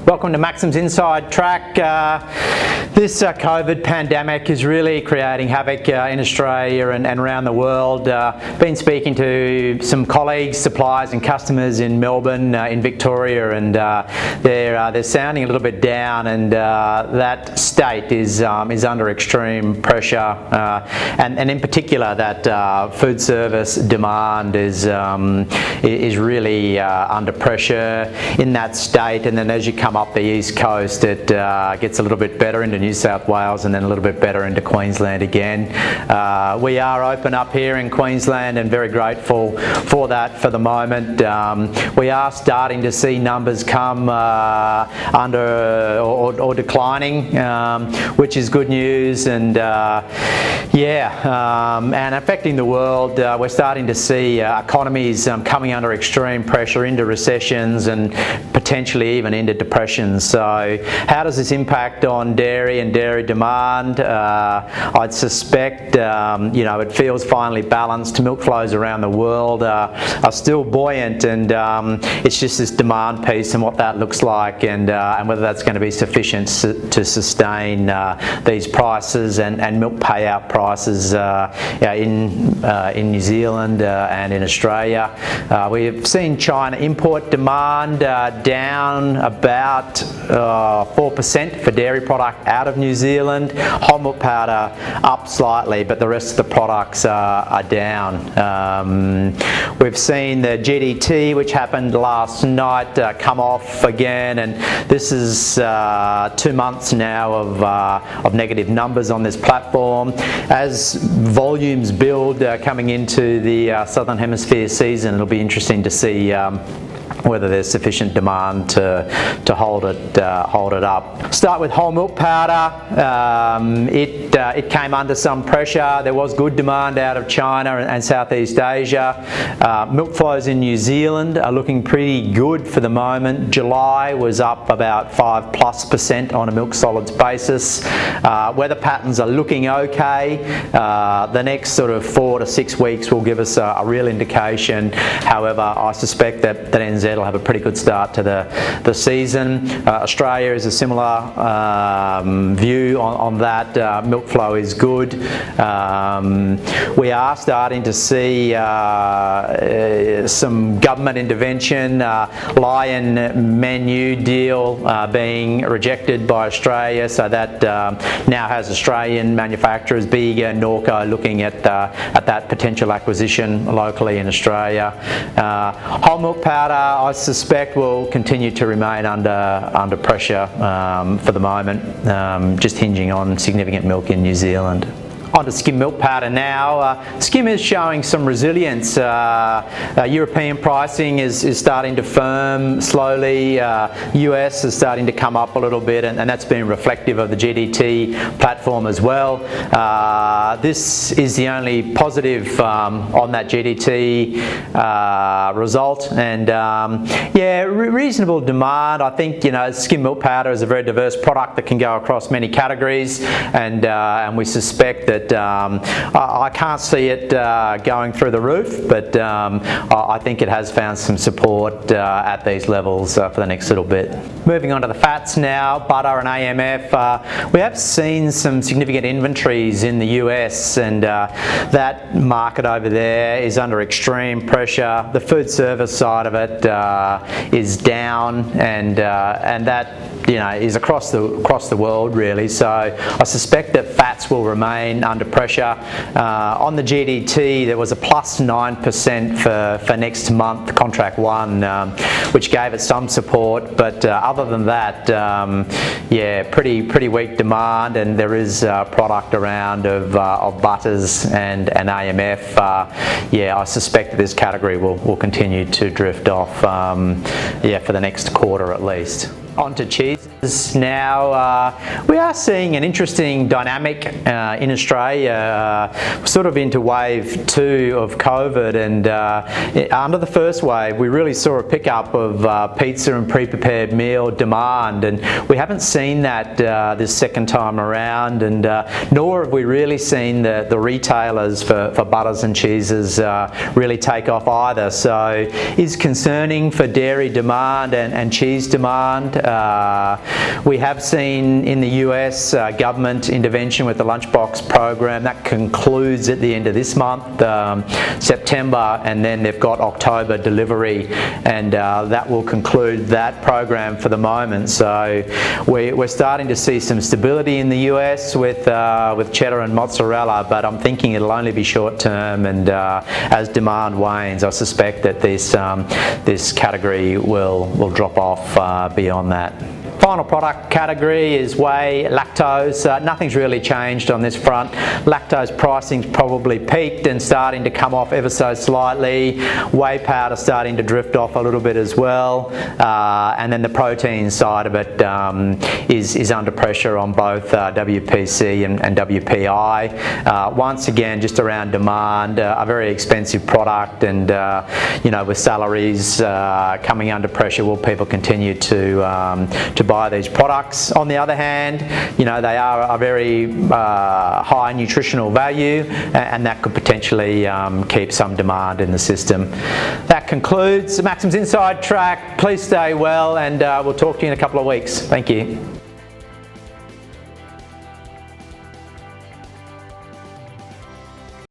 Welcome to Maxim's Inside Track. This COVID pandemic is really creating havoc in Australia and around the world. Been speaking to some colleagues, suppliers and customers in Melbourne, in Victoria, and they're sounding a little bit down, and that state is under extreme pressure, and in particular that food service demand is really under pressure in that state. And then as you come up the east coast, it gets a little bit better into New South Wales and then a little bit better into Queensland again. We are open up here in Queensland and very grateful for that for the moment. We are starting to see numbers come under or declining, which is good news, and and affecting the world. We're starting to see economies coming under extreme pressure, into recessions and potentially even into depressions. So how does this impact on dairy and dairy demand? I'd suspect it feels finally balanced. Milk flows around the world are still buoyant, and it's just this demand piece and what that looks like, and whether that's going to be sufficient to sustain these prices and milk payout prices in New Zealand and in Australia. We've seen China import demand down about 4% for dairy product out of New Zealand. Whole milk powder up slightly, but the rest of the products are down. We've seen the GDT, which happened last night, come off again, and this is 2 months now of negative numbers on this platform. As volumes build coming into the Southern Hemisphere season, it'll be interesting to see whether there's sufficient demand to hold it up. Start with whole milk powder. It came under some pressure. There was good demand out of China and Southeast Asia. Milk flows in New Zealand are looking pretty good for the moment. July was up about 5+% on a milk solids basis. Weather patterns are looking okay. The next sort of 4 to 6 weeks will give us a real indication. However, I suspect that NZ will have a pretty good start to the season. Australia is a similar view on that. Milk flow is good. We are starting to see some government intervention. Lion menu deal being rejected by Australia, so that now has Australian manufacturers, Bega and Norco, looking at that potential acquisition locally in Australia. Whole milk powder, I suspect, will continue to remain under pressure for the moment, just hinging on significant milk in New Zealand. On to skim milk powder now. Skim is showing some resilience. European pricing is starting to firm slowly. US is starting to come up a little bit, and that's been reflective of the GDT platform as well. This is the only positive on that GDT result, and reasonable demand. I think skim milk powder is a very diverse product that can go across many categories, and we suspect that I can't see it going through the roof, but I think it has found some support at these levels for the next little bit. Moving on to the fats now, butter and AMF. We have seen some significant inventories in the US, and that market over there is under extreme pressure. The food service side of it is down, and that is across the world really. So I suspect that fats will remain under pressure. On the GDT, there was a +9% for next month, contract one, which gave it some support, but other than that, pretty weak demand, and there is product around of butters and AMF. I suspect that this category will continue to drift off for the next quarter at least. On to cheese. Now we are seeing an interesting dynamic in Australia, sort of into wave 2 of COVID, and under the first wave we really saw a pickup of pizza and pre-prepared meal demand, and we haven't seen that this second time around, and nor have we really seen the retailers for butters and cheeses really take off either. So is concerning for dairy demand and cheese demand. We have seen in the US government intervention with the lunchbox program that concludes at the end of this month, September, and then they've got October delivery, and that will conclude that program for the moment. So we're starting to see some stability in the US with cheddar and mozzarella, but I'm thinking it'll only be short term, and as demand wanes, I suspect that this category will drop off beyond that. Final product category is whey lactose. Nothing's really changed on this front. Lactose pricing's probably peaked and starting to come off ever so slightly. Whey powder starting to drift off a little bit as well. And then the protein side of it is under pressure on both WPC and WPI. Once again, just around demand, a very expensive product, and with salaries coming under pressure, will people continue to buy these products? On the other hand, they are a very high nutritional value, and that could potentially keep some demand in the system. That concludes Maxim's Inside Track. Please stay well, and we'll talk to you in a couple of weeks. Thank you.